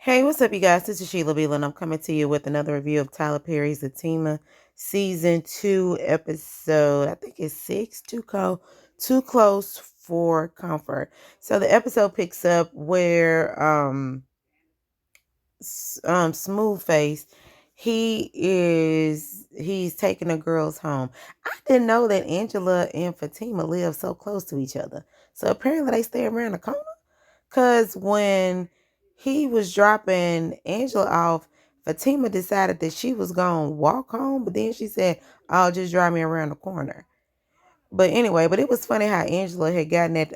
Hey, what's up, you guys? This is Sheila Beal, and I'm coming to you with another review of Tyler Perry's Zatima Season 2, Episode, I think it's 6, Too Close for Comfort. So the episode picks up where Smooth Face, he's taking the girls home. I didn't know that Angela and Fatima live so close to each other. So apparently they stay around the corner. Cause when he was dropping Angela off, Fatima decided that she was gonna walk home, but then she said, "I'll just drive me around the corner." But anyway, but it was funny how Angela had gotten that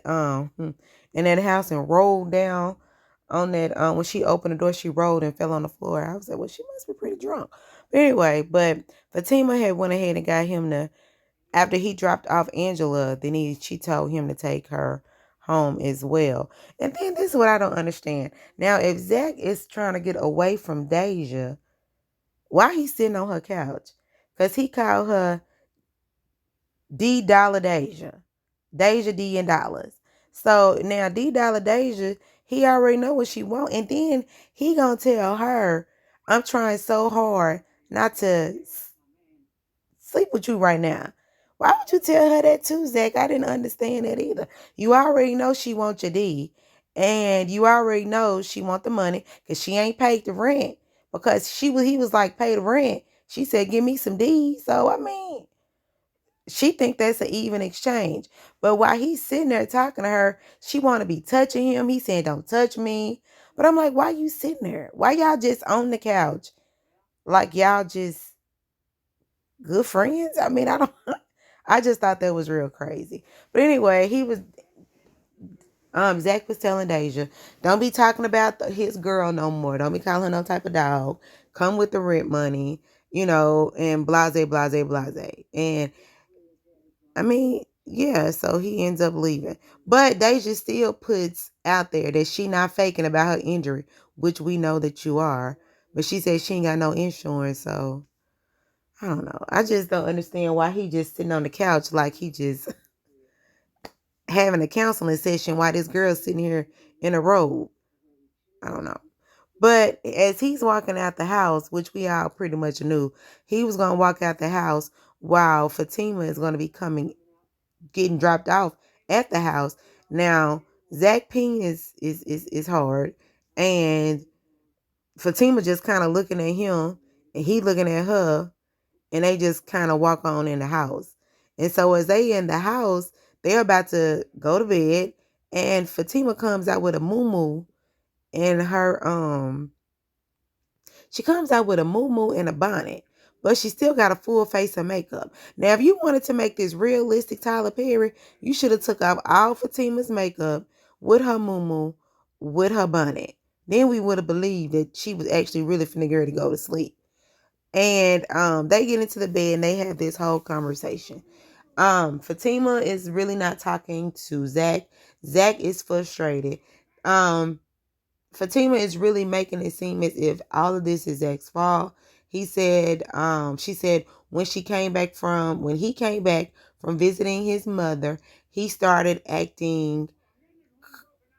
in that house and rolled down on that when she opened the door, she rolled and fell on the floor. I was like, well, she must be pretty drunk. But anyway, but Fatima had went ahead and got him to, after he dropped off Angela, then she told him to take her home as well. And then this is what I don't understand. Now, if Zach is trying to get away from Deja, why he sitting on her couch? Because he called her D Dollar Deja. Deja D in dollars. So now D Dollar Deja, he already know what she want. And then he gonna tell her, I'm trying so hard not to sleep with you right now. Why would you tell her that too, Zach? I didn't understand that either. You already know she wants your D. And you already know she want the money because she ain't paid the rent. Because he was like, pay the rent. She said, give me some D. So I mean, she think that's an even exchange. But while he's sitting there talking to her, she want to be touching him. He saying, don't touch me. But I'm like, why you sitting there? Why y'all just on the couch? Like y'all just good friends? I mean, I don't I just thought that was real crazy. But anyway, Zach was telling Deja, don't be talking about his girl no more. Don't be calling her no type of dog. Come with the rent money, and blase, blase, blase. And I mean, yeah, so he ends up leaving. But Deja still puts out there that she not faking about her injury, which we know that you are. But she says she ain't got no insurance, so I don't know. I just don't understand why he just sitting on the couch like he just having a counseling session while this girl's sitting here in a robe. I don't know. But as he's walking out the house, which we all pretty much knew, he was going to walk out the house while Fatima is going to be getting dropped off at the house. Now, Zach Peen is hard, and Fatima just kind of looking at him, and he looking at her, and they just kind of walk on in the house. And so as they in the house, they're about to go to bed, and Fatima comes out with a muumuu and she comes out with a muumuu and a bonnet, but she still got a full face of makeup. Now, if you wanted to make this realistic Tyler Perry, you should have took off all Fatima's makeup with her muumuu, with her bonnet. Then we would have believed that she was actually really finna get ready to go to sleep. And they get into the bed and they have this whole conversation. Fatima is really not talking to Zach. Zach is frustrated. Fatima is really making it seem as if all of this is Zach's fault. She said when he came back from visiting his mother, he started acting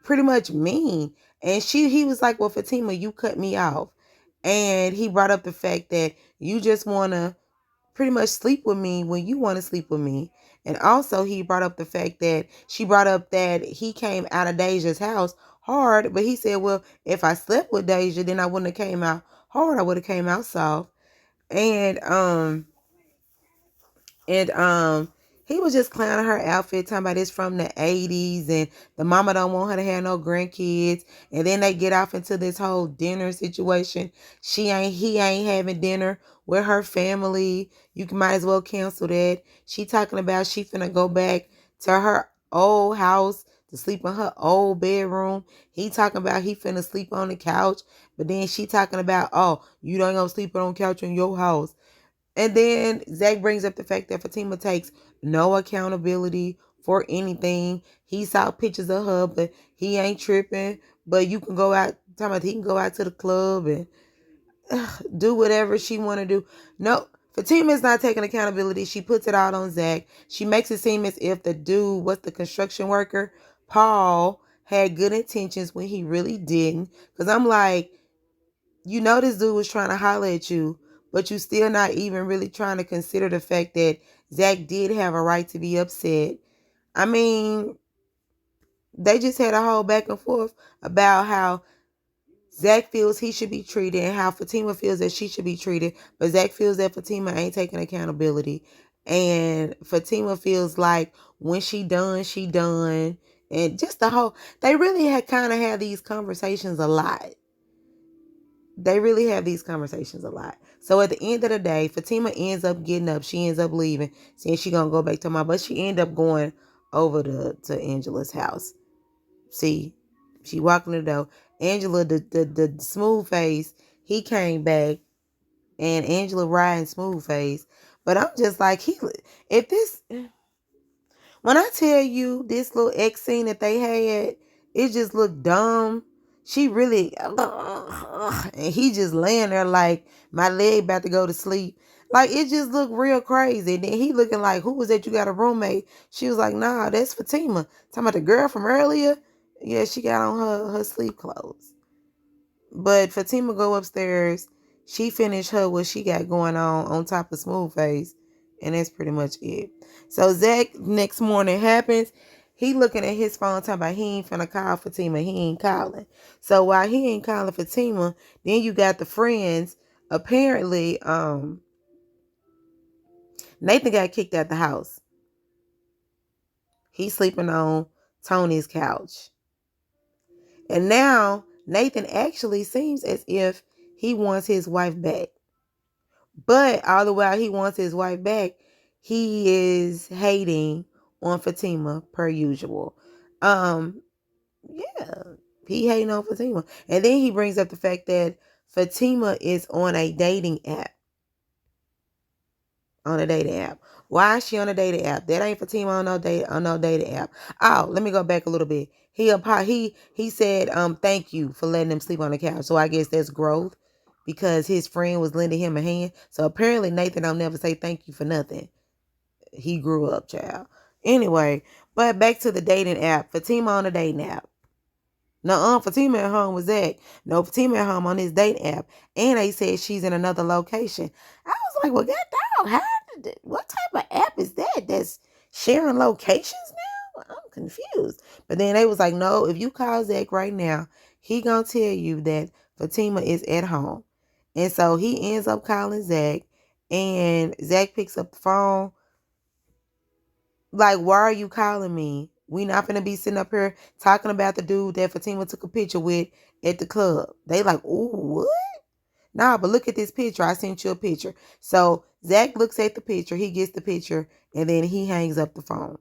pretty much mean. And he was like, well, Fatima, you cut me off. And he brought up the fact that you just want to pretty much sleep with me when you want to sleep with me. And also he brought up the fact that she brought up that he came out of Deja's house hard, but he said, well, if I slept with Deja, then I wouldn't have came out hard. I would have came out soft. And and he was just clowning her outfit, talking about it's from the 80s and the mama don't want her to have no grandkids. And then they get off into this whole dinner situation. He ain't having dinner with her family. You might as well cancel that. She talking about she finna go back to her old house to sleep in her old bedroom. He talking about he finna sleep on the couch. But then she talking about, oh, you don't gonna sleep on the couch in your house. And then Zach brings up the fact that Fatima takes no accountability for anything. He saw pictures of her, but he ain't tripping. But you can go out, talking about he can go out to the club and do whatever she want to do. No, Fatima is not taking accountability. She puts it out on Zach. She makes it seem as if the dude was the construction worker, Paul, had good intentions when he really didn't. Because I'm like, You know this dude was trying to holler at you, but you still not even really trying to consider the fact that Zach did have a right to be upset. I mean, they just had a whole back and forth about how Zach feels he should be treated and how Fatima feels that she should be treated, but Zach feels that Fatima ain't taking accountability. And Fatima feels like when she done. And just the whole, they really had kind of had these conversations a lot. They really have these conversations a lot. So at the end of the day, Fatima ends up getting up. She ends up leaving, saying she gonna go back to but she end up going over to Angela's house. See, she walking the door. Angela, the smooth face, he came back, and Angela riding smooth face. But I'm just like, if this, when I tell you this little X scene that they had, it just looked dumb. She really, and he just laying there like my leg about to go to sleep. Like it just looked real crazy. And then he looking like, who was that? You got a roommate? She was like, nah, that's Fatima. Talking about the girl from earlier. Yeah, she got on her sleep clothes. But Fatima go upstairs. She finished her what she got going on top of Smooth Face. And that's pretty much it. So Zach next morning happens. He looking at his phone talking about he ain't finna call Fatima. He ain't calling. So while he ain't calling Fatima, then you got the friends. Apparently, Nathan got kicked out the house. He's sleeping on Tony's couch. And now Nathan actually seems as if he wants his wife back. But all the while he wants his wife back, he is hating on Fatima per usual. Yeah, he hating on Fatima. And then he brings up the fact that Fatima is on a dating app. On a dating app. Why is she on a dating app? That ain't Fatima on no dating app. Oh, let me go back a little bit. He said thank you for letting him sleep on the couch. So I guess that's growth because his friend was lending him a hand. So apparently Nathan don't never say thank you for nothing. He grew up, child. Anyway, but back to the dating app. Fatima on the dating app. No, Fatima at home was Zach. No, Fatima at home on this date app. And they said she's in another location. I was like, well, God dog, what type of app is that that's sharing locations now? I'm confused. But then they was like, no, if you call Zach right now, he gonna tell you that Fatima is at home. And so he ends up calling Zach, and Zach picks up the phone. Like, why are you calling me? We not gonna be sitting up here talking about the dude that Fatima took a picture with at the club. They like, ooh, what? Nah, but look at this picture. I sent you a picture. So Zach looks at the picture. He gets the picture, and then he hangs up the phone.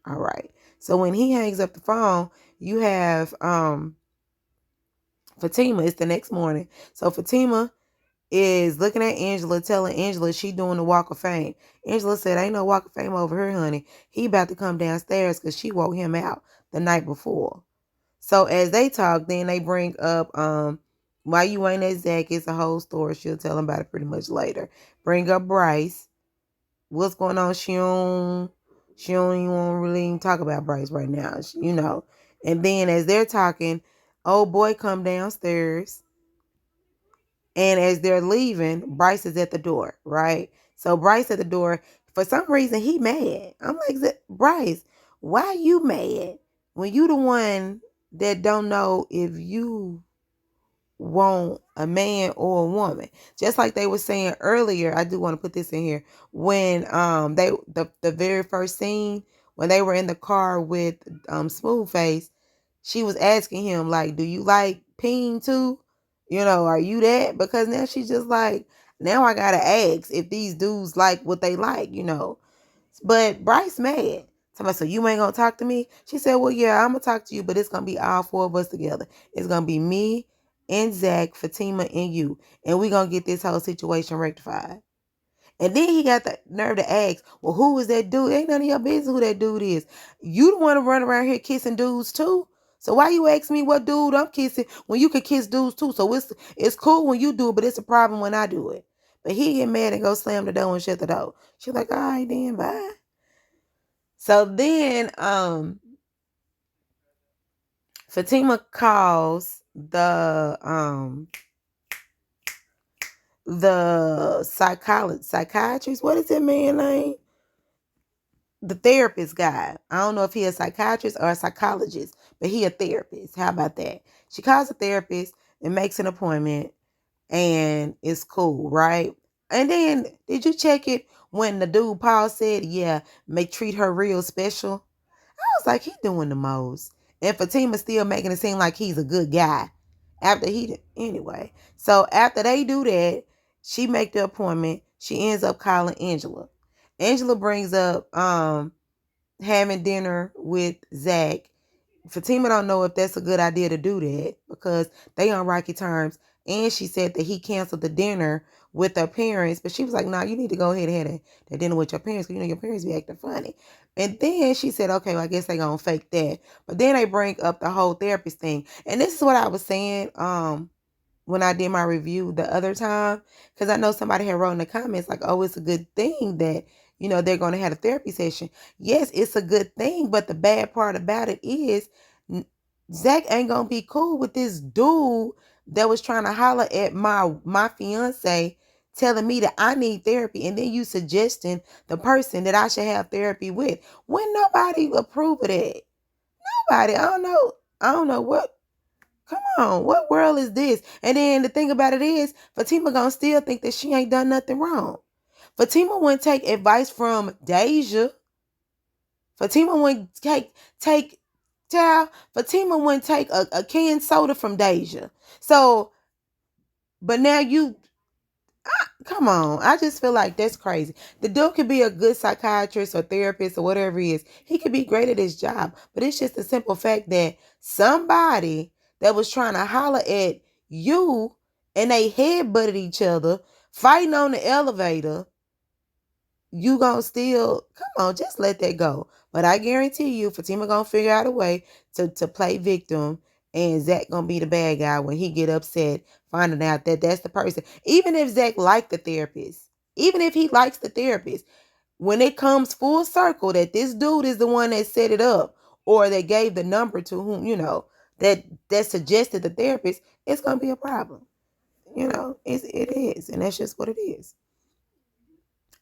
All right. So when he hangs up the phone, you have Fatima. It's the next morning. So Fatima is looking at Angela, telling Angela she doing the walk of fame. Angela said, ain't no walk of fame over here, honey. He about to come downstairs because she woke him out the night before. So as they talk, then they bring up, why you ain't at Zach, it's a whole story. She'll tell him about it pretty much later. Bring up Bryce. What's going on? She don't even want to really even talk about Bryce right now, And then as they're talking, old boy come downstairs. And as they're leaving, Bryce is at the door, right? So Bryce at the door, for some reason, he mad. I'm like, Bryce, why you mad? When you the one that don't know if you want a man or a woman. Just like they were saying earlier, I do want to put this in here. When the very first scene, when they were in the car with Smooth Face, she was asking him, like, do you like peen too? Are you that? Because now she's just like, now I gotta ask if these dudes like what they like. But Bryce mad. Somebody said, you ain't gonna talk to me? She said, well, yeah, I'm gonna talk to you, but it's gonna be all four of us together. It's gonna be me and Zach, Fatima, and you. And we gonna get this whole situation rectified. And then he got the nerve to ask, well, who is that dude? Ain't none of your business who that dude is. You the one to run around here kissing dudes too. So why you ask me what dude I'm kissing when you could kiss dudes too? So it's cool when you do it, but it's a problem when I do it. But he get mad and go slam the door and shut the door. She's like, all right, then, bye. So then Fatima calls the the psychiatrist. What is that man name? The therapist guy. I don't know if he a psychiatrist or a psychologist, but he a therapist. How about that? She calls a therapist and makes an appointment, and it's cool, right? And then did you check it when the dude Paul said, yeah, may treat her real special? I was like, he doing the most. And Fatima still making it seem like he's a good guy. After anyway. So after they do that, she make the appointment. She ends up calling Angela. Angela brings up having dinner with Zach. Fatima don't know if that's a good idea to do that because they on rocky terms. And she said that he canceled the dinner with her parents, but she was like, "Nah, you need to go ahead and have that dinner with your parents because you know your parents be acting funny." And then she said, "Okay, well, I guess they gonna fake that." But then they bring up the whole therapist thing, and this is what I was saying. When I did my review the other time, because I know somebody had wrote in the comments like, oh, it's a good thing that, they're going to have a therapy session. Yes, it's a good thing, but the bad part about it is Zach ain't going to be cool with this dude that was trying to holler at my fiance telling me that I need therapy, and then you suggesting the person that I should have therapy with when nobody approve of that. Nobody. I don't know what. Come on, what world is this? And then the thing about it is, Fatima gonna still think that she ain't done nothing wrong. Fatima wouldn't take advice from Deja. Fatima wouldn't take child. Fatima wouldn't take a canned soda from Deja. So, but now come on. I just feel like that's crazy. The dude could be a good psychiatrist or therapist or whatever he is. He could be great at his job. But it's just the simple fact that somebody that was trying to holler at you and they headbutted each other, fighting on the elevator, you gonna still, come on, just let that go. But I guarantee you, Fatima gonna figure out a way to play victim, and Zach gonna be the bad guy when he get upset finding out that that's the person. Even if Zach liked the therapist, even if he likes the therapist, when it comes full circle that this dude is the one that set it up or that gave the number to whom, that suggested the therapist, it's gonna be a problem. It is, and that's just what it is.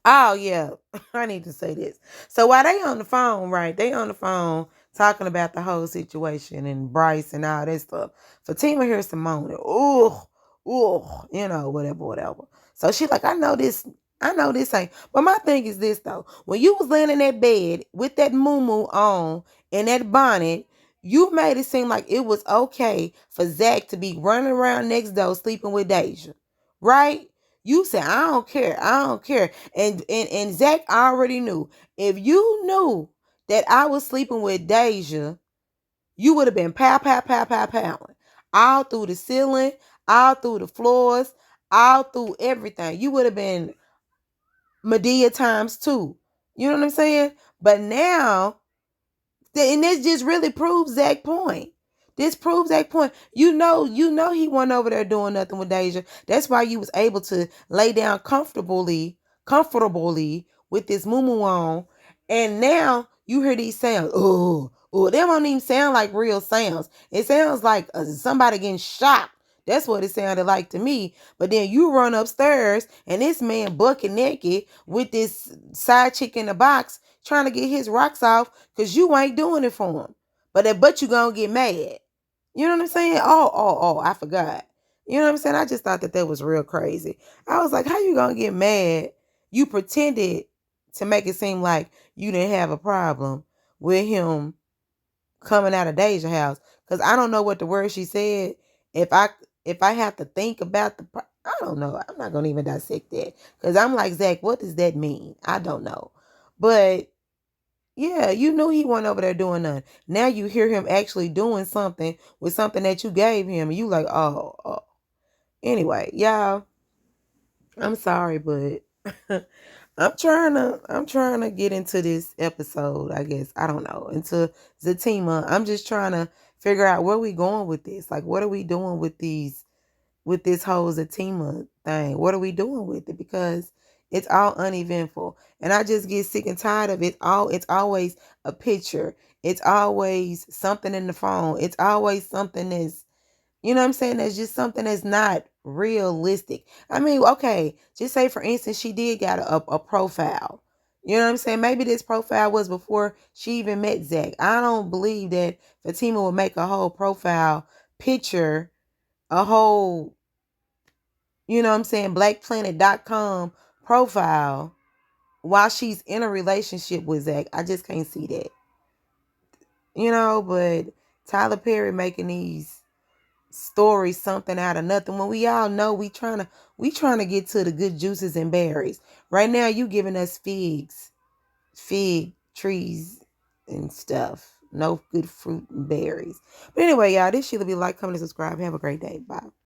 Oh yeah, I need to say this. So while they on the phone, right? They on the phone talking about the whole situation and Bryce and all that stuff. Fatima hears some moaning. Ooh, ooh, whatever, whatever. So she like, I know this ain't. But my thing is this though. When you was laying in that bed with that moo on and that bonnet, you made it seem like it was okay for Zach to be running around next door sleeping with Deja. Right? You said, I don't care. I don't care. And Zach already knew. If you knew that I was sleeping with Deja, you would have been pow, pow, pow, pow, powing. All through the ceiling, all through the floors, all through everything. You would have been Medea times two. You know what I'm saying? But now, and this just really proves Zach's point. This proves that point. He wasn't over there doing nothing with Deja. That's why you was able to lay down comfortably with this moo on. And now you hear these sounds. Oh, they don't even sound like real sounds. It sounds like somebody getting shot. That's what it sounded like to me. But then you run upstairs and this man bucket naked with this side chick in the box trying to get his rocks off because you ain't doing it for him. But you gonna get mad. You know what I'm saying? Oh, I forgot. You know what I'm saying? I just thought that was real crazy. I was like, how you gonna get mad? You pretended to make it seem like you didn't have a problem with him coming out of Deja's house. Because I don't know what the word she said. If I have to think about I don't know. I'm not gonna even dissect that. Because I'm like, Zach, what does that mean? I don't know. But yeah, you knew he wasn't over there doing nothing. Now you hear him actually doing something with something that you gave him. And you like, oh. Anyway, y'all, I'm sorry, but I'm trying to get into this episode, I guess. I don't know. Into Zatima. I'm just trying to figure out where we going with this. Like, what are we doing with this whole Zatima thing? What are we doing with it? Because it's all uneventful. And I just get sick and tired of it. It's always a picture. It's always something in the phone. It's always something that's, you know what I'm saying? That's just something that's not realistic. I mean, okay, just say for instance, she did got a profile. You know what I'm saying? Maybe this profile was before she even met Zach. I don't believe that Fatima would make a whole profile picture, a whole, you know what I'm saying, blackplanet.com profile while she's in a relationship with Zach. I just can't see that. But Tyler Perry making these stories something out of nothing when we all know we trying to get to the good juices and berries. Right now you giving us fig trees and stuff. No good fruit and berries. But anyway, y'all, this shit'll be like, comment, and subscribe. Have a great day. Bye.